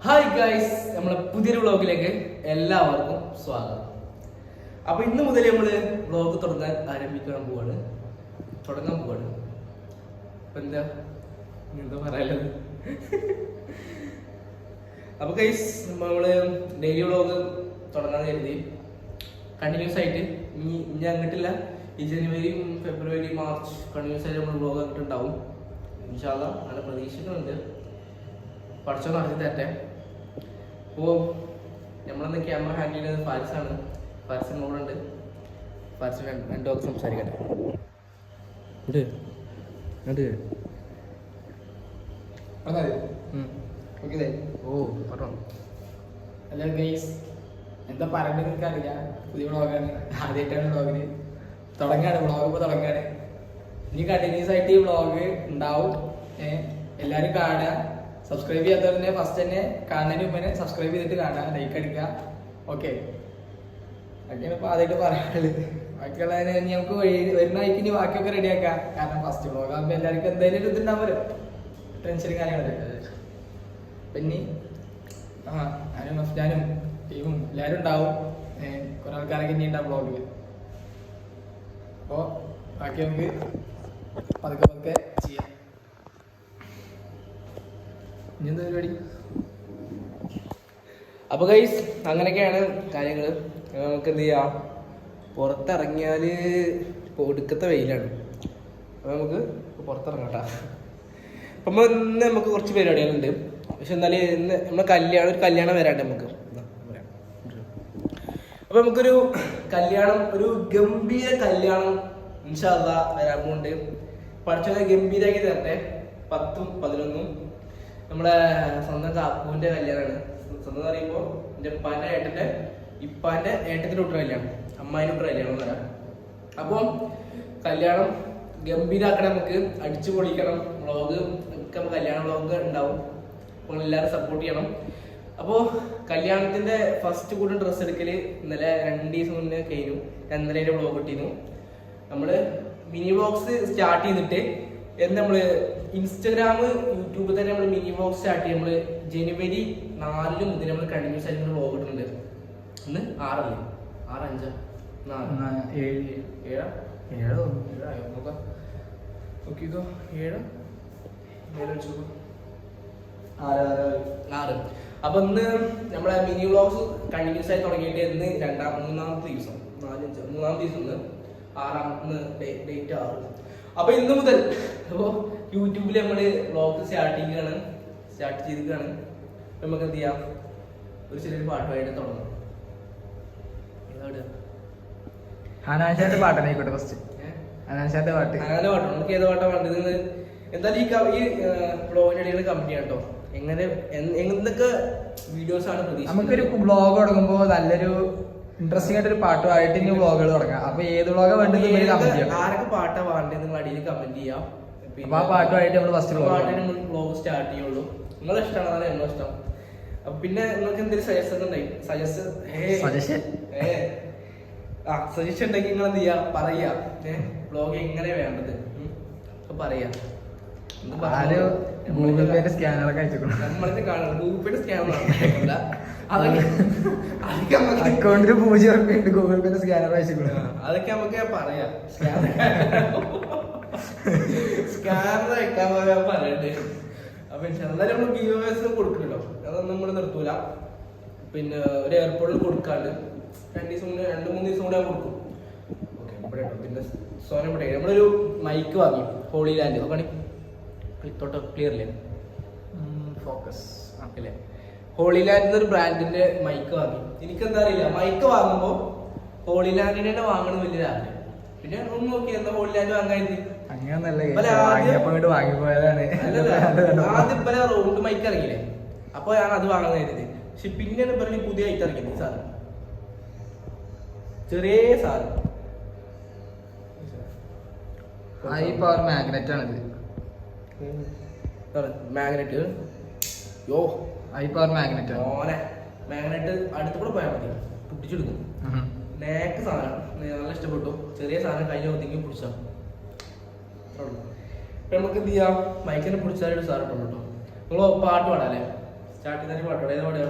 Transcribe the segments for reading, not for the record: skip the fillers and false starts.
Hi guys, നമ്മളെ പുതിയൊരു വ്ളോഗിലേക്ക് എല്ലാവർക്കും സ്വാഗതം. അപ്പൊ ഇന്ന് മുതൽ നമ്മള് വ്ളോഗ് തുടങ്ങാൻ പോവാണ്. അപ്പൊ എന്താ പറയാനുള്ളത്? അപ്പൊ ഗൈസ്, നമ്മള് ഡെയിലി വ്ളോഗ് തുടങ്ങാൻ കരുതി. കണ്ടിന്യൂസ് ആയിട്ട് ഇനി അങ്ങോട്ടില്ല, ഈ ജനുവരി ഫെബ്രുവരി മാർച്ച് കണ്ടിന്യൂസ് ആയിട്ട് നമ്മൾ വ്ളോഗ് അങ്ങോട്ടുണ്ടാവും. ഇൻഷാ അല്ലാഹ് നല്ല പ്രതീക്ഷിക്കുന്നുണ്ട്. പഠിച്ചോ നടത്തി തരട്ടെ. അപ്പോൾ നമ്മളന്ന് ക്യാമറ ഹാൻഡിൽ ചെയ്യുന്നത് ഫാരിസാണ്. ഫാരിസ് മോളുണ്ട്. ഫാരിസ് രണ്ടു വാക്ക് സംസാരിക്കട്ടെ. ഹലോ ഗൈസ്, എന്താ പറയണ്ടത് നിങ്ങൾക്ക് അറിയാം. പുതിയ വ്ളോഗാണ്, ആദ്യമായിട്ടാണ് വ്ളോഗിന് തുടങ്ങാണ്. ഇനി കണ്ടിന്യൂസ് ആയിട്ട് ഈ വ്ളോഗ് ഉണ്ടാവും. എല്ലാവരും കാണുക. സബ്സ്ക്രൈബ് ചെയ്യാത്തവർ തന്നെ ഫസ്റ്റ് തന്നെ കാണുന്നതിന് മുമ്പേ സബ്സ്ക്രൈബ് ചെയ്തിട്ട് കാണുക, ലൈക്ക് അടിക്കുക. ഓക്കെ, അതൊക്കെയാണ് ഇപ്പോൾ ആദ്യമായിട്ട് പറയാനുള്ളത്. ബാക്കിയുള്ള നമുക്ക് വരുന്ന വഴിക്ക് ഇനി ബാക്കിയൊക്കെ റെഡിയാക്കാം. കാരണം ഫസ്റ്റ് വ്ളോഗ് ആകുമ്പോൾ എല്ലാവർക്കും എന്തായാലും ഒരു ഇതുണ്ടാവുമല്ലോ, ടെൻഷനും കാര്യങ്ങളൊക്കെ. പിന്നെ ഞാനും ടീമും എല്ലാവരും ഉണ്ടാവും. കുറെ ആൾക്കാരൊക്കെ ഇനി ഉണ്ടാവും വ്ളോഗിൽ. അപ്പോൾ ബാക്കി നമുക്ക് പതുക്കെ ചെയ്യാം. ഇനി എന്താ പരിപാടി? അപ്പൊ ഗൈസ്, അങ്ങനെയൊക്കെയാണ് കാര്യങ്ങൾ. നമുക്ക് എന്ത് ചെയ്യാം, പുറത്തിറങ്ങിയാല് ഇപ്പോൾ ഒടുക്കത്തെ വെയിലാണ്. അപ്പൊ നമുക്ക് പുറത്തിറങ്ങാട്ടാ. അപ്പം ഇന്ന് നമുക്ക് കുറച്ച് പരിപാടികളുണ്ട്. പക്ഷെ എന്നാലും ഇന്ന് നമ്മളെ ഒരു കല്യാണം വരാണ്ട് നമുക്ക്. അപ്പൊ നമുക്കൊരു കല്യാണം, ഒരു ഗംഭീര കല്യാണം ഇൻഷാ അല്ലാഹ് വരാൻ പോകുന്നുണ്ട്. പഠിച്ചത് ഗംഭീരാക്കി തരട്ടെ. 10ഉം 11ഉം നമ്മളെ സ്വന്തം കാപ്പൂന്റെ കല്യാണമാണ്. സ്വന്തം എന്ന് പറയുമ്പോൾ എൻ്റെ ഇപ്പാന്റെ ഏട്ടത്തിന്റെ കുട്ടിയുടെ കല്യാണം, അമ്മായിൻ്റെ കല്യാണം എന്ന് പറയാം. അപ്പം കല്യാണം ഗംഭീരാക്കണം, നമുക്ക് അടിച്ചു പൊളിക്കണം. വ്ളോഗ് ഒക്കെ കല്യാണ വ്ളോഗ് ഉണ്ടാവും. അപ്പോൾ എല്ലാവരും സപ്പോർട്ട് ചെയ്യണം. അപ്പോൾ കല്യാണത്തിന്റെ ഫസ്റ്റ് കൂടെ ഡ്രസ്സ് എടുക്കല് ഇന്നലെ 2 ദിവസം മുന്നേ കഴിഞ്ഞു. ഇന്നലെ അതിന്റെ വ്ളോഗ് ഇട്ടിരുന്നു. നമ്മള് മിനി വ്ളോഗ്സ് സ്റ്റാർട്ട് ചെയ്തിട്ട് നമ്മള് ഇൻസ്റ്റഗ്രാം, യൂട്യൂബിൽ തന്നെ നമ്മൾ മിനി വ്ളോഗ് സ്റ്റാർട്ട് ചെയ്യും. നമ്മള് ജനുവരി 4 മുതൽ നമ്മൾ കണ്ടിന്യൂസ് ആയിട്ട് വ്ളോഗ് ഇടുന്നുണ്ട്. ഇന്ന് 6 അല്ലേ? 6, 5, 4, 7 നോക്കാം. ഓക്കെ, ഇതോ 7 6. അപ്പൊ ഇന്ന് നമ്മളെ മിനി വ്ളോഗ്സ് കണ്ടിന്യൂസ് ആയി തുടങ്ങിയിട്ട് ഇന്ന് മൂന്നാമത്തെ ദിവസം ഇന്ന് 6 ഡേറ്റ് 6. അപ്പൊ ഇന്ന് മുതൽ അപ്പോ യൂട്യൂബിൽ നമ്മള് വ്ളോഗ് സ്റ്റാർട്ട് ചെയ്തിരിക്കുകയാണ്. നമുക്ക് എന്ത് ചെയ്യാം, ഒരു ചെറിയൊരു പാട്ടുമായിട്ട് തുടങ്ങാം. ഹനാൻഷാന്റെ പാട്ടായിക്കോട്ടെ ഫസ്റ്റ്. ഹനാൻഷാന്റെ പാട്ട്. അങ്ങനെ പാട്ടോ, നമുക്ക് ഏത് പാട്ടാ വേണ്ടത്? എന്തായാലും ഈ വ്ളോഗിന്റെ ഇടയിൽ കമന്റ് ചെയ്യാം കേട്ടോ. എന്തൊക്കെ വീഡിയോസ് ആണ് പ്രതീക്ഷിക്കുന്നത്? നമുക്കൊരു വ്ളോഗ് തുടങ്ങുമ്പോ നല്ലൊരു ഇൻട്രസ്റ്റിംഗ് ആയിട്ടൊരു പാട്ടുമായിട്ട് ഇനി വ്ളോഗുകൾ തുടങ്ങാം. അപ്പൊ ഏത് വ്ളോഗ് വേണ്ടത് ആരൊക്കെ പാട്ടാ വേണ്ടത് നിങ്ങൾ അടിയിൽ കമന്റ് ചെയ്യാം. ആ പാട്ടുമായിട്ട് നമ്മൾ ഫസ്റ്റ് വ്ളോഗ് സ്റ്റാർട്ട് ചെയ്യുള്ളൂ. നിങ്ങളെ ഇഷ്ടമാണ്, ഞങ്ങളെ ഇഷ്ടം. അപ്പൊ പിന്നെ നിങ്ങൾക്ക് എന്തെങ്കിലും സജഷൻ ഉണ്ടെങ്കിൽ നിങ്ങൾ എന്ത് ചെയ്യാ, പറയാ. വ്ളോഗ് എങ്ങനെ വേണ്ടത് പറയാ. ഗൂഗിൾ പേയുടെ സ്കാനറൊക്കെ അയച്ചിട്ടുണ്ട്. നമ്മളെ കാണുന്നത് ഗൂഗിൾ പേയുടെ സ്കാനർ അക്കൗണ്ടിൽ 0 രൂപയുണ്ട്. ഗൂഗിൾ പേയുടെ സ്കാനർ അയച്ചിട്ടുണ്ട്. അതൊക്കെ നമുക്ക് പറയാം. സ്കാനർ അയക്കാൻ പറയണ്ടേ. അപ്പൊ എന്തായാലും നമ്മൾ ഗീവേഴ്സ് കൊടുക്കണല്ലോ, അതൊന്നും നമ്മൾ നിർത്തൂല. പിന്നെ ഒരു എയർപോർട്ടിൽ കൊടുക്കാണ്ട് 2-3 ദിവസം കൂടെ കൊടുക്കും. ഓക്കെ, പിന്നെ സോന ഇവിടെ നമ്മളൊരു മൈക്ക് വാങ്ങി, ഹോളി ലാൻഡ്. നോക്കണി ക്ലിയർ അല്ലേ? ഫോക്കസ് അല്ലേ? ഹോളി ലാൻഡ് എന്നൊരു ബ്രാൻഡിന്റെ മൈക്ക് വാങ്ങി. എനിക്കെന്താ അറിയില്ല, മൈക്ക് വാങ്ങുമ്പോ ഹോളി ലാൻഡിനെ തന്നെ വാങ്ങണം വലിയ ആഗ്രഹം. പിന്നെ ഒന്ന് നോക്കി എന്താ ഹോളി ലാൻഡ് വാങ്ങാതി. ആദ്യം പല റൗണ്ട് മൈക്ക് ഇറങ്ങിയില്ലേ, അപ്പൊ ഞാൻ അത് വാങ്ങാൻ കരുതി. പക്ഷെ പിന്നെയാണ് പറഞ്ഞ പുതിയ ഐറ്റം ഇറങ്ങിയത്. ഈ സാധനം ചെറിയ സാധനം ഹൈ പവർ മാഗ്നറ്റ് ആണിത്. Magnet high power magnet magnet അടുത്ത് കൂടെ പോയാൽ മതി, പൊട്ടിച്ചെടുക്കും. നേക്ക് സാധനം നല്ല ഇഷ്ടപ്പെട്ടു. ചെറിയ സാധനം കഴിഞ്ഞ ഒന്നെങ്കിൽ പിടിച്ചാ നമുക്ക് എന്ത് ചെയ്യാം, മൈക്കിനെ പിടിച്ചാലൊരു സാധനം കേട്ടോ. നിങ്ങൾ പാട്ട് പാടാല്ലേ? സ്റ്റാർട്ടിങ് തന്നെ പാട്ടോടെ ഏത് പാടുക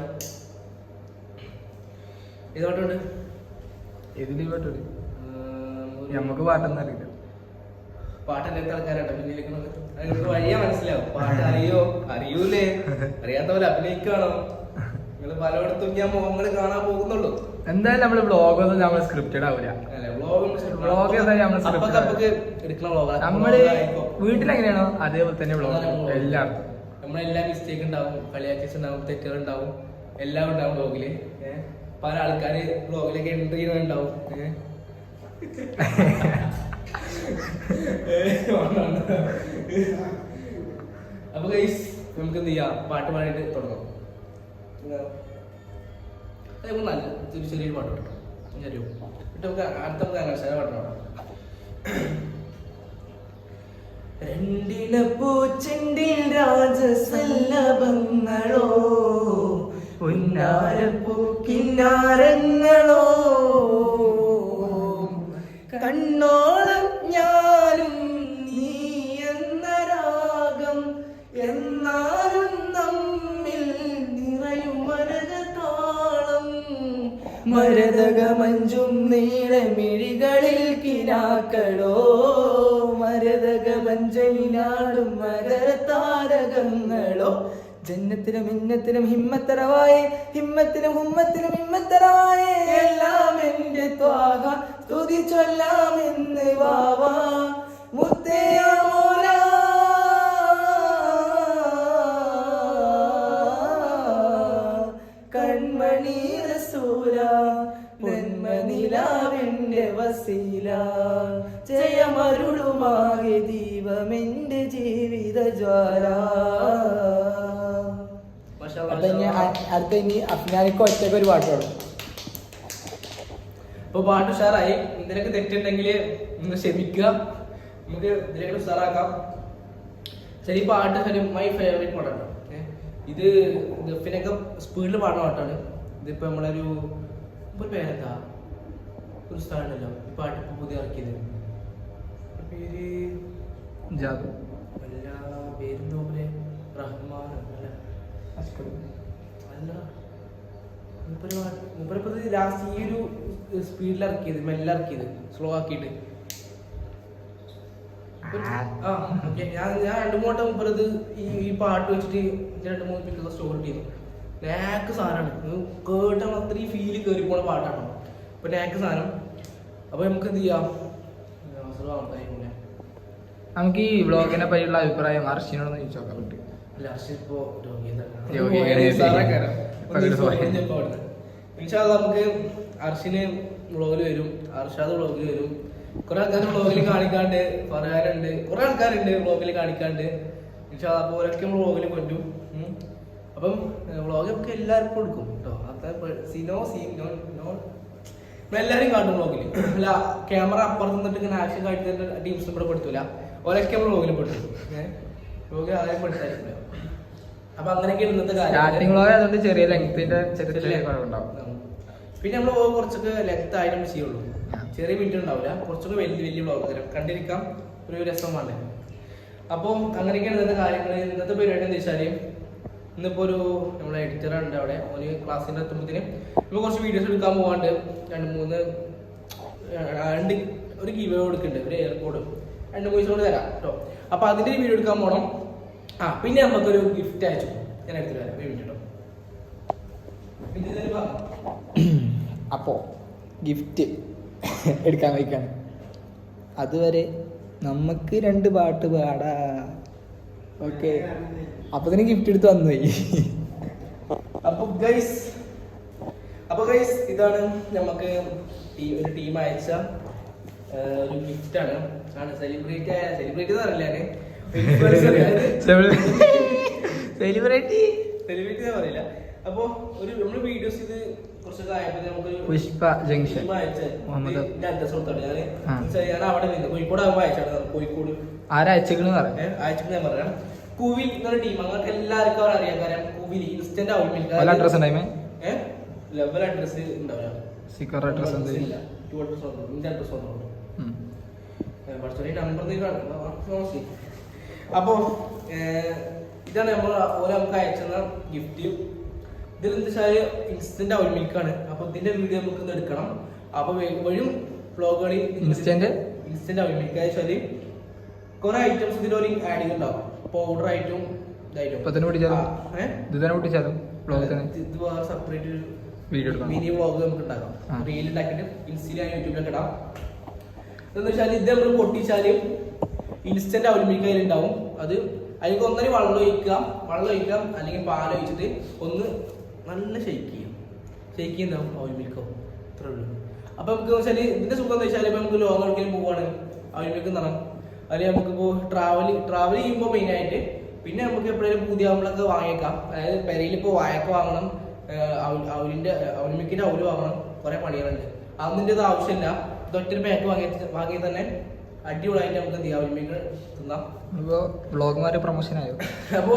ഏത് പാട്ടുണ്ട് ഇതിൽ പാട്ടോട് നമുക്ക് പാട്ടൊന്നും അറിയില്ല. പാട്ടല്ലാത്ത ആൾക്കാരാട്ടോ പിന്നിലേക്കുന്നത് നിങ്ങൾക്ക് വഴിയാ മനസ്സിലാവും. പാട്ട് അറിയൂലേ അറിയാത്ത പോലെ അഭിനയിക്കാണോ നിങ്ങൾ പലയിടത്തും ഞാൻ മുഖങ്ങൾ കാണാൻ പോകുന്നുള്ളൂ. എന്തായാലും നമ്മള് വ്ളോഗൊന്നും നമ്മൾ സ്ക്രിപ്റ്റഡ് ആവില്ല. വ്ളോഗ് എന്തായാലും നമ്മൾ നമ്മള് വീട്ടിലെങ്ങനെയാണോ അതേപോലെ തന്നെ വ്ളോഗ് എല്ലായിടത്തും നമ്മളെല്ലാം മിസ്റ്റേക്ക് ഉണ്ടാവും, കളിയാക്കേഴ്സ് ഉണ്ടാവും, തെറ്റുകൾ ഉണ്ടാവും, എല്ലാം ഉണ്ടാവും വ്ളോഗില്. പല ആൾക്കാര് വ്ളോഗിലേക്ക് എൻട്രി ചെയ്യുന്നുണ്ടാവും. അപ്പൊ ഗൈസ് നമുക്ക് എന്ത് ചെയ്യാം, പാട്ട് പാടിയിട്ട് തുടങ്ങാം. നല്ല ചെറിയൊരു പാട്ട് കേട്ടോ അറിയോ നമുക്ക് അടുത്ത ഗാനശാല പാട്ടാണ്. രണ്ടിന പൂച്ചെണ്ടിൽ രാജസല്ലഭങ്ങളോ ഉന്നാരപ്പൂക്കിന്നാരങ്ങളോ കണ്ണോളം ഞാനും നീ എന്ന രാഗം എന്നാലും നമ്മിൽ നിറയും മരകതാളം മരതകമഞ്ചും നീളമിഴികളിൽ കിനാക്കളോ മരതകമഞ്ചലിനാടും മകരതാരകങ്ങളോ ജന്നത്തിനും ഹിന്നത്തിനും ഹിമ്മത്തരവായി ഹിമ്മത്തിനും ഹുമ്മത്തിനും ഹിമ്മത്തരവായി എല്ലാം എന്റെ ത്വാഹ സ്തുതി ചൊല്ലാമെന്ന് വാവാ മുത്തയാമോല കൺമണി റസൂല നന്മനിലാവിന്റെ വസീല ജയമരുളുമാകെ ദീപമെന്റെ ജീവിത ജ്വാല. അടുത്ത ഇനി അഫ്നാനിക്ക് ഒറ്റയ്ക്ക് ഒരു പാട്ട് പാടും. ഇപ്പൊ പാട്ട് ഉഷാറായി. ഇതിലൊക്കെ തെറ്റുണ്ടെങ്കിൽ നിങ്ങൾ ക്ഷമിക്കുക, നമുക്ക് ഇതിലേക്ക് ഉഷാറാക്കാം. ശരി, പാട്ട് മൈ ഫേവറേറ്റ് പാട്ടാണ്. ഇത് ഗഫിനൊക്കെ സ്പീഡിൽ പാടുന്ന പാട്ടാണ്. ഇതിപ്പോ നമ്മളൊരു പേരെന്താ ഒരു സ്ഥലമുണ്ടല്ലോ ഈ പാട്ട് ഇപ്പൊ പുതിയ ഇറക്കിയത്, പേര് ജാദു അല്ല, പേരെന്തോ പോലെ റഹ്മാൻ അല്ല, മൂപ്പരപ്പത് ലാസ്റ്റ് ഈ ഒരു സ്പീഡിൽ ഇറക്കിയത്, മെല്ലെ ഇറക്കിയത്, സ്ലോ ആക്കിയിട്ട്. ആ ഓക്കെ, ഞാൻ രണ്ടു മൂട്ടം മുപ്പത് ഈ പാട്ട് വെച്ചിട്ട് 2-3 പിക്കുള്ള സ്റ്റോറി ചെയ്യുന്നു. നാക്ക് സാധനമാണ്, കേട്ടാൽ അത്രയും ഫീല് കയറി പോണ പാട്ടാണോ. അപ്പൊ നാക്ക് സാധനം. അപ്പൊ നമുക്ക് എന്ത് ചെയ്യാം, നമുക്ക് ഈ വ്ളോഗിനെ പറ്റിയുള്ള അഭിപ്രായം അർഷിനോടൊന്ന് ചോദിച്ചു നോക്കാൻ പറ്റും. നമുക്ക് അർഷിന് വ്ളോഗിൽ വരും, അർഷാദ് വ്ളോഗിൽ വരും, കുറെ ആൾക്കാർ വ്ളോഗിൽ കാണിക്കാണ്ട് പറയാനുണ്ട്, കുറെ ആൾക്കാരുണ്ട് വ്ളോഗിൽ കാണിക്കാണ്ട്. അപ്പൊ ഓരൊക്കെ വ്ളോഗിൽ കൊണ്ടും. അപ്പം വ്ളോഗ് നമുക്ക് എല്ലാവർക്കും കൊടുക്കും കേട്ടോ. എല്ലാവരും കാട്ടും വ്ളോഗിൽ. അല്ല, ക്യാമറ അപ്പുറത്ത് നിന്നിട്ട് ഇങ്ങനെ ആക്ഷൻ കാട്ടി ടീംസ് ഇവിടെ പെടുത്തൂല, ഓരൊക്കെ വ്ളോഗിൽ പെട്ടു. വ്ളോഗ് ആരെയും പെടുത്തായിരിക്കില്ല. അപ്പൊ അങ്ങനെയൊക്കെ ഇന്നത്തെ കാര്യം. ചെറിയ ലെങ്ത്തിന്റെ പിന്നെ നമ്മൾ കുറച്ചൊക്കെ ലെങ്ത് ആയാലും ചെയ്യുള്ളൂ, ചെറിയ മിനിറ്റ് ഉണ്ടാവില്ല, കുറച്ചൊക്കെ വലിയ വ്ളോഗ് കണ്ടിരിക്കാം, ഒരു രസം വേണ്ടേ. അപ്പം അങ്ങനെയൊക്കെയാണ് ഇന്നത്തെ കാര്യങ്ങൾ. ഇന്നത്തെ പരിപാടി എന്താ വെച്ചാല്, ഇന്നിപ്പോ ഒരു നമ്മളെ എഡിറ്ററുണ്ട് അവിടെ, ഒരു ക്ലാസ്സിന്റെ എത്തുമ്പോഴത്തേന് ഇപ്പൊ കുറച്ച് വീഡിയോസ് എടുക്കാൻ പോകാണ്ട്. 2-3 ഒരു ഗീവ് കൊടുക്കുന്നുണ്ട്, ഒരു എയർപോർട്ട് 2 പൈസ കൊണ്ട് തരാം കേട്ടോ. അപ്പൊ അതിന്റെ ഒരു വീഡിയോ എടുക്കാൻ പോകണം. ആ പിന്നെ നമുക്കൊരു ഗിഫ്റ്റ് അയച്ചു, ഞാൻ എടുത്തിട്ട് വരാം കേട്ടോ. അപ്പോ ഗിഫ്റ്റ് എടുക്കാൻ വയ്ക്കാണ്. അതുവരെ നമുക്ക് 2 പാട്ട് പാടാ. ഓക്കെ, അപ്പൊ തന്നെ ഗിഫ്റ്റ് എടുത്ത് വന്നുപോയി. അപ്പൊ ഗൈസ് ഇതാണ് നമുക്ക് ഒരു ടീം അയച്ച ഒരു ഗിഫ്റ്റ് ആണ്. സെലിബ്രേറ്റ് എന്ന് പറയില്ല, സെലിബ്രിറ്റി ഞാൻ പറയില്ല. അപ്പൊ ഒരു നമ്മള് വീഡിയോസ് ഇത് കുറച്ചൊക്കെ ആയപ്പോ നമുക്ക് പുഷ്പ ജംഗ്ഷൻ അഡ്രസ് കൊടുത്തോട്ടെ. ഞാൻ അവിടെ നിന്ന് കോഴിക്കോട് ആകുമ്പോ അയച്ചാണ്. കോഴിക്കോട് അയച്ചെന്ന് ഞാൻ പറയാം. കുവിൽ എന്നൊരു ടീം, അങ്ങനെ എല്ലാവർക്കും അവർ അറിയാൻ. കാരണം കുവിൽ ഇൻസ്റ്റന്റ് അഡ്രസ് ലെവൽ അഡ്രസ് ഉണ്ടാവില്ല, അഡ്രസ് നമ്പർ. അപ്പോ ഇതാണ് നമ്മൾ ഓരോ നമുക്ക് അയച്ചെന്ന ഗിഫ്റ്റ്. ഇതിൽ എന്താ വെച്ചാൽ ഇൻസ്റ്റന്റ് അവൽ മിൽക്കാണ്. അപ്പൊ ഇതിന്റെ വീഡിയോ നമുക്ക് ഇത് എടുക്കണം. അപ്പൊ വരും വ്ളോഗുകളിൽ ഇൻസ്റ്റന്റ് അവൽ മിൽക്ക് വെച്ചാല് കുറെ ഐറ്റംസ് ഇതിലൊരു ആഡ് ചെയ്തിട്ടുണ്ടാവും. പൗഡർ ആയിട്ടും ഇത് വേറെ സെപ്പറേറ്റ് മിനി വ്ളോഗ് നമുക്ക് ഉണ്ടാക്കാം. റീൽ ഉണ്ടാക്കിയിട്ട് ഇൻസ്റ്റയിലും യൂട്യൂബിലൊക്കെ ഇടാം. എന്താ വെച്ചാൽ ഇത് നമ്മൾ പൊട്ടിച്ചാലും ഇൻസ്റ്റന്റ് അവൽ മിൽക്ക് അതിലുണ്ടാവും. അത് അതിലേക്ക് ഒന്നര വെള്ളം ഒഴിക്കാം അല്ലെങ്കിൽ പാലൊഴിച്ചിട്ട് ഒന്ന് നല്ല ഷെയ്ക്ക് ചെയ്യുന്നുണ്ടാവും അവൽ മിൽക്കോ. അത്രേ ഉള്ളൂ. അപ്പൊ നമുക്ക് വെച്ചാൽ ഇതിന്റെ സുഖം എന്താ വെച്ചാൽ ഇപ്പൊ നമുക്ക് ലോങ് എവിടേക്കും പോവാണ് അവൽ മിൽക്ക് നിറം. അല്ലെങ്കിൽ നമുക്കിപ്പോ ട്രാവൽ ചെയ്യുമ്പോൾ മെയിനായിട്ട് പിന്നെ നമുക്ക് എപ്പോഴേലും പുതിയ അവലൊക്കെ വാങ്ങിയേക്കാം. അതായത് പെരയിൽ ഇപ്പോൾ വായക്ക വാങ്ങണം, അവൽ മിൽക്കിന്റെ അവല് വാങ്ങണം, കുറെ പണികളുണ്ട്. അതൊന്നും ഇത് ആവശ്യമില്ല. ഇതൊറ്റൊരു പാക്ക് വാങ്ങി തന്നെ അടിപൊളിയായിട്ട് നമുക്ക് എന്ത് ചെയ്യാം അവൽ മിൽക്ക് തിന്നാം. വ്ളോഗ്മാര് പ്രൊമോഷൻ ആയോ? അപ്പോ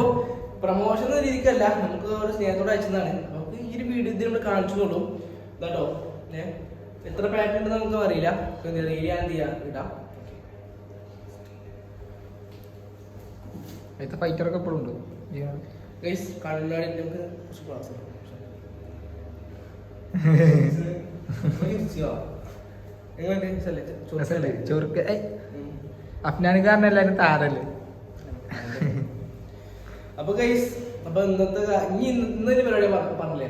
പ്രൊമോഷൻ എന്ന രീതിക്കല്ല, നമുക്ക് ഒരു സ്നേഹത്തോടെ അയച്ചതാണ്. നമുക്ക് ഈ ഒരു വീഡിയോ ഇതിൽ നമ്മൾ കാണിച്ചോളൂ കേട്ടോ. എത്ര പാക്ക് ഉണ്ടെന്ന് നമുക്ക് അറിയില്ല. ഇടാം. ഫൈറ്ററൊക്കെ എപ്പോഴും ഉണ്ട്. കണ്ണാടി നമുക്ക് ക്ലാസ് ചൊറുക്ക് അഫ്നാനുകാരൻ എല്ലാരും താരല്ലേ. അപ്പൊ ഗൈസ് അപ്പൊ ഇന്നത്തെ ഇന്നൊരു പരിപാടി പറഞ്ഞില്ലേ,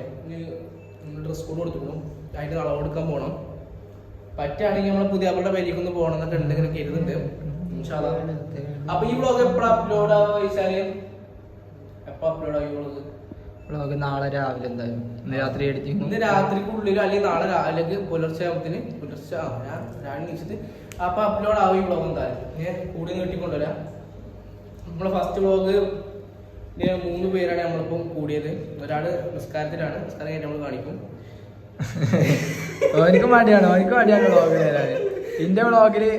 ഡ്രസ് കോഡ് കൊടുത്തിട്ടുള്ളൂ. അതിന്റെ അളവ് കൊടുക്കാൻ പോകണം. പറ്റുകയാണെങ്കിൽ നമ്മളെ പുതിയ അവളുടെ പേരിക്കൊന്ന് പോകണം എന്നൊക്കെ ഉണ്ട്, ഇങ്ങനെ കരുതുന്നുണ്ട്. അപ്പൊ ഈ വ്ളോഗ് എപ്പോഴാ അപ്ലോഡ് ആവുക വെച്ചാല് എപ്പോ അപ്ലോഡ് ആയി വ്ളോഗ്? നാളെ രാവിലെ എന്തായാലും ഇന്ന് രാത്രിക്കുള്ളിൽ അല്ലെങ്കിൽ നാളെ രാവിലേക്ക് പുലർച്ചെ രാവിലെ വെച്ചിട്ട് അപ്പൊ അപ്ലോഡ് ആവും ഈ വ്ളോഗ്. എന്തായാലും കൂടി നീട്ടിക്കൊണ്ടുവരാം. നമ്മളെ ഫസ്റ്റ് വ്ളോഗ് 3 പേരാണ് നമ്മളിപ്പം കൂടിയത്. ഒരാള് നിസ്കാരത്തിലാണ്, നിസ്കാരം കഴിഞ്ഞ് നമ്മൾ കാണിക്കും. എനിക്ക് മടിയാണ് വ്ളോഗ് തരാൻ. ഇന്റെ വ്ളോഗില്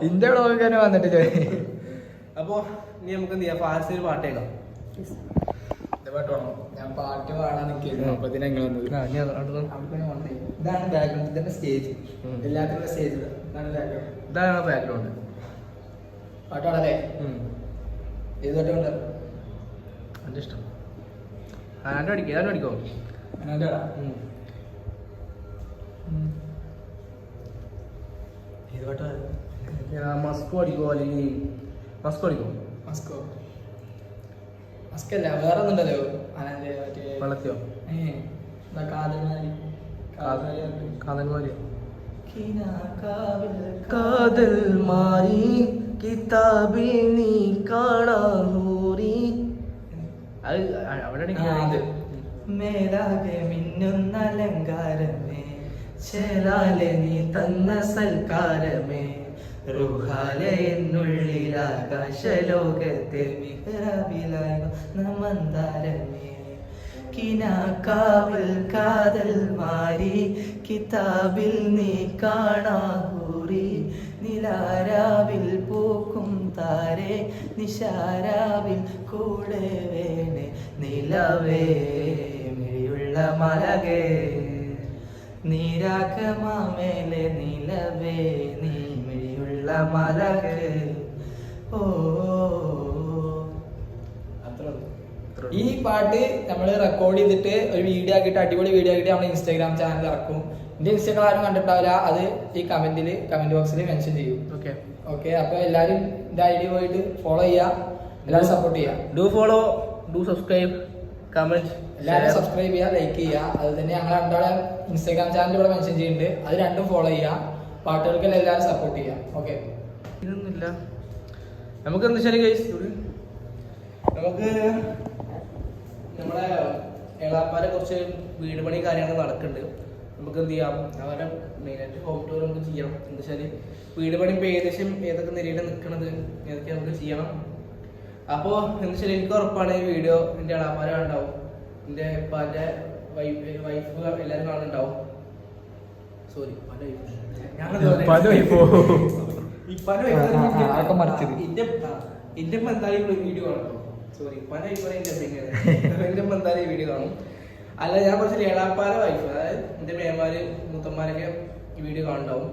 ഇന്റെ വ്ളോഗ് തന്നെ വന്നിട്ടില്ല. അപ്പൊ ഇനി നമുക്ക് എന്ത് ചെയ്യാം, ഫാസ്റ്റ് ഒരു പാട്ടേക്കാം. ഞാൻ പാട്ട് പാടാൻ നിൽക്കുന്നു. അപ്പൊ ഇതാണ് ബാക്ക്ഗ്രൗണ്ട്, ഇതിന്റെ സ്റ്റേജ്. എല്ലാത്തിനും സ്റ്റേജ് ഇതാണ് ബാക്ക്ഗ്രൗണ്ട്. പാട്ട് പാടല്ലേ? ഏത് പാട്ട് കൊണ്ട് എന്റെ ഇഷ്ടം. അടിക്കോ മസ്കോ അടിക്കോ അല്ലെങ്കിൽ മസ്കല്ല, വേറെ ഒന്നുണ്ടല്ലോ. വെള്ളത്തിയോ കാതൽ മാറി കിതാബിൽ നീ കാണാഹൂറി. അത് അവിടെ മേലാകെ മിന്നുന്ന അലങ്കാരമേ, ചേലാലെ നീ തന്ന സൽക്കാരമേ, റുഹാലെ എന്നുള്ളിൽ ആകാശലോകത്തെ മിഹ്റാബിലായ മന്ദാരമേ, കിനാക്കാവിൽ കാതൽ മാറി കിതാബിൽ നീ കാണാഹൂറി, നിലാരാവിൽ പൂക്കും താരെ നിശാരാവിൽ കൂടെ വേണേ, നിലവേ മിഴിയുള്ള മലകേ നീരാക്കമാമേലെ, നിലവേ നീ മിഴിയുള്ള മലകേ. ഓ ഈ പാട്ട് നമ്മൾ റെക്കോർഡ് ചെയ്തിട്ട് ഒരു വീഡിയോ ആക്കിയിട്ട്, അടിപൊളി വീഡിയോ ആക്കിയിട്ട് നമ്മൾ ഇൻസ്റ്റാഗ്രാം ചാനൽ ഇറക്കും. എന്റെ ഇൻസ്റ്റാഗ്രാം ആരും കണ്ടിട്ടുണ്ടാവില്ല, അത് ഈ കമന്റ് ബോക്സിൽ മെൻഷൻ ചെയ്യും. ഓക്കെ അപ്പൊ എല്ലാരും എന്റെ ഐഡി പോയിട്ട് ഫോളോ ചെയ്യാ, എല്ലാവരും സപ്പോർട്ട് ചെയ്യാം. Do follow, do subscribe, comment. എല്ലാവരും സബ്സ്ക്രൈബ് ചെയ്യുക, ലൈക്ക് ചെയ്യുക. അത് തന്നെ ഞങ്ങൾ രണ്ടാളെ ഇൻസ്റ്റാഗ്രാം ചാനൽ ഇവിടെ മെൻഷൻ ചെയ്യുന്നുണ്ട്, അത് രണ്ടും ഫോളോ ചെയ്യുക. പാട്ടുകൾക്കെല്ലാം എല്ലാവരും സപ്പോർട്ട് ചെയ്യാം. ഓക്കെ, ഇതൊന്നുമില്ല നമുക്ക് എന്താ വെച്ചാൽ ഗൈസ്, നമുക്ക് നമ്മളെ ഏളാപ്പാരെ കുറച്ച് വീട് പണി കാര്യങ്ങൾ നടക്കുന്നുണ്ട്. നമുക്ക് എന്ത് ചെയ്യാം, അവരെ മെയിനായിട്ട് ഹോം ടൂർ നമുക്ക് ചെയ്യണം. എന്താ വെച്ചാൽ വീട് പണി ഇപ്പോൾ ഏകദേശം ഏതൊക്കെ നിലയിൽ നിൽക്കുന്നത്, ഏതൊക്കെ നമുക്ക് ചെയ്യണം. അപ്പോൾ എന്താ വെച്ചാൽ എനിക്ക് ഉറപ്പാണ് ഈ വീഡിയോ എൻ്റെ ഏളാപ്പാരെ ഉണ്ടാവും, എൻ്റെ ഇപ്പാൻ്റെ വൈഫ് എല്ലാവരും കാണുന്നുണ്ടാവും. സോറി എന്റെ എന്തായാലും വീഡിയോ കാണും. സോറി പല എന്റെ എന്തായാലും വീഡിയോ കാണും. അല്ല, ഞാൻ കുറച്ച് ഏളാപ്പാരെ വൈഫ്, അതായത് എന്റെ മേമാര് മൂത്തന്മാരൊക്കെ ഈ വീഡിയോ കാണുണ്ടാവും.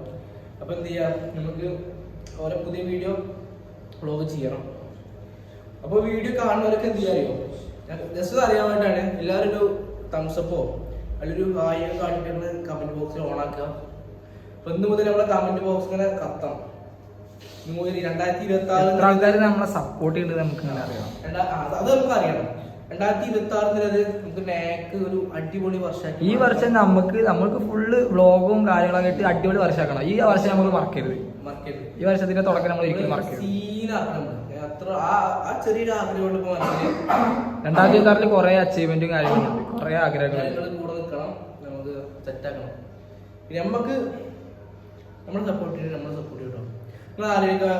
അപ്പൊ എന്ത് ചെയ്യാം, നമുക്ക് ഓരോ പുതിയ വീഡിയോ വ്ളോഗ് ചെയ്യണം. അപ്പോൾ വീഡിയോ കാണുന്നവരൊക്കെ എന്ത് ചെയ്യാറിയോ, ജസ്റ്റ് അറിയാൻ വേണ്ടിയിട്ടാണ്. എല്ലാവരും ഒരു തംസപ്പോ അല്ലെങ്കിൽ ഒരു ഹായോ കാണിക്കുന്നത് കമന്റ് ബോക്സിൽ ഓണാക്കുക. അപ്പൊ ഇന്ന് മുതൽ നമ്മുടെ കമന്റ് ബോക്സ് ഇങ്ങനെ കത്താം. 2026 ആൾക്കാർ നമ്മളെ സപ്പോർട്ട് ചെയ്യുന്നത് നമുക്ക് ഇങ്ങനെ അറിയാം. അത് നമുക്ക് അറിയണം. 2026 നമുക്ക് നാക്ക് ഒരു അടിപൊളി വർഷമാക്കി. ഈ വർഷം നമുക്ക് ഫുള്ള് വ്ളോഗും കാര്യങ്ങളൊക്കെ ഇട്ട് അടിപൊളി വർഷമാക്കണം. ഈ വർഷം നമുക്ക് മറക്കരുത്. ഈ വർഷത്തിന്റെ തുടക്കം നമ്മൾ ഒരിക്കലും മറക്കരുത്. അത്ര ആ ചെറിയൊരു ആഗ്രഹം 2026 കുറെ അച്ചീവ്മെന്റും കാര്യങ്ങളുണ്ട്, കുറെ ആഗ്രഹങ്ങളുണ്ട്. കൂടെ നിൽക്കണം, നമുക്ക് സെറ്റാക്കണം. പിന്നെ നമുക്ക് നമ്മളെ സപ്പോർട്ട് ചെയ്യണം. നിങ്ങൾ ആരെയൊക്കെ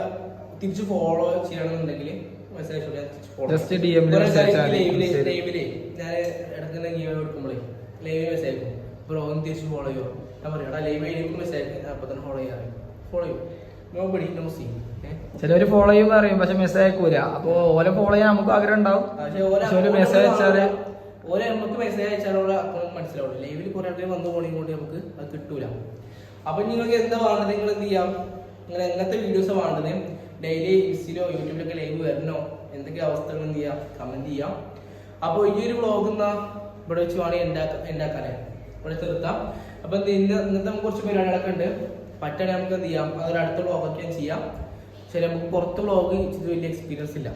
തിരിച്ച് ഫോളോ ചെയ്യണമെന്നുണ്ടെങ്കിൽ ജസ്റ്റ് DM ല് ലൈവില് ഞാൻ ഇടയ്ക്ക് ഗീവ് കൊടുക്കുമ്പോഴേ ലൈവിൽ മെസ്സേജ് അയക്കും, ബ്രോ ഒന്ന് തിരിച്ച് ഫോളോ ചെയ്യുമോ. ഞാൻ പറയും എടാ ലൈവ് എനിക്ക് മെസ്സേജ് അയക്കും, അപ്പൊ തന്നെ ഫോളോ ചെയ്യും. നോബഡി നോസ് ചെയ്യും. ചിലവര് ഫോളോ ചെയ്യുമ്പോ അറിയും, പക്ഷെ മെസ്സേജ് അയക്കൂല. അപ്പൊ ഓലെ ഫോളോ ചെയ്യാൻ നമുക്ക് ആഗ്രഹം ഉണ്ടാവും, പക്ഷെ മെസ്സേജ് അയച്ചാല് നമുക്ക് മെസ്സേജ് അയച്ചാലുള്ള അക്കൗണ്ട് മനസ്സിലാവുള്ളൂ. ലൈവിൽ കുറെ ആൾക്കാർ വന്നു പോകണേ കൊണ്ട് നമുക്ക് അത് കിട്ടൂല. അപ്പൊ നിങ്ങൾക്ക് എന്താ വേണ്ടത്, നിങ്ങൾ എന്ത് ചെയ്യാം, നിങ്ങൾ എങ്ങനത്തെ വീഡിയോസ് വേണ്ടത്, ഡെയിലി ഇൻസ്റ്റയിലോ യൂട്യൂബിലൊക്കെ ലൈവ് വരണോ, എന്തൊക്കെ അവസ്ഥകൾ എന്ത് ചെയ്യാം, കമന്റ് ചെയ്യാം. അപ്പോൾ ഈ ഒരു വ്ളോഗ് ഇവിടെ വെച്ച് വേണമെങ്കിൽ ഉണ്ടാക്കാനേ ഇവിടെ നിർത്താം. അപ്പൊ ഇന്നത്തെ നമുക്ക് കുറച്ച് പരിപാടികളൊക്കെ ഉണ്ട്. പറ്റണേ നമുക്ക് എന്ത് ചെയ്യാം, അതൊരു അടുത്ത വ്ളോഗൊക്കെ ചെയ്യാം. ശരി, നമുക്ക് പുറത്ത് വ്ളോഗ് ഇത് വലിയ എക്സ്പീരിയൻസ് ഇല്ല.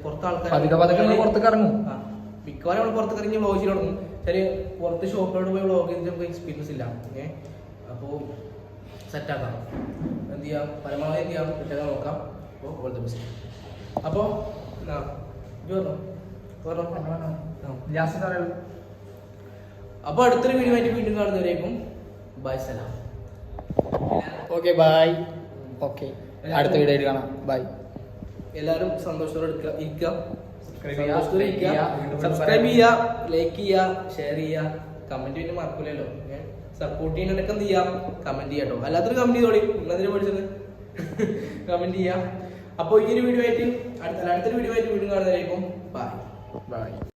പുറത്ത് ആൾക്കാർ പുറത്തേക്ക് ഇറങ്ങും, മിക്കവാറും നമ്മൾ പുറത്തേക്ക് ഇറങ്ങി വ്ളോഗ് ചെയ്ത് തുടങ്ങും. ശരി, പുറത്ത് ഷോപ്പിലോട്ട് പോയി വ്ളോഗ് ചെയ്ത് നമുക്ക് എക്സ്പീരിയൻസ് ഇല്ല. അപ്പോൾ സെറ്റാക്കാം, എന്ത് ചെയ്യാം, പരമാവധി എന്ത് ചെയ്യാം, കിട്ടാൻ നോക്കാം. അപ്പോൾ ഓൾ ദി ബെസ്റ്റ്. അപ്പോൾ അപ്പോൾ അടുത്തൊരു വീഡിയോ ആയിട്ട് വീണ്ടും കാണുന്നവരേക്കും ബൈ, സലാം. Okay bye. ഓക്കെ, അടുത്ത വീഡിയോ ആയിട്ട് കാണാം. ബൈ. എല്ലാവരും സന്തോഷത്തോടെ ഇരിക്കുക, സബ്സ്ക്രൈബ് ചെയ്യുക, ലൈക്ക് ചെയ്യുക, ഷെയർ ചെയ്യുക, കമന്റ് പിന്നെ മറക്കൂലല്ലോ. സപ്പോർട്ട് ചെയ്യുന്നതൊക്കെ എന്ത് ചെയ്യാം, കമന്റ് ചെയ്യാട്ടോ. അല്ലാത്തൊരു കമന്റ് ചെയ്തോളി, നിങ്ങളതിനെ പഠിച്ചത് കമന്റ് ചെയ്യാം. അപ്പോൾ ഈ ഒരു വീഡിയോ ആയിട്ട് അടുത്തൊരു വീഡിയോ ആയിട്ട് വീണ്ടും കാണുന്നതായിരിക്കും. ബൈ.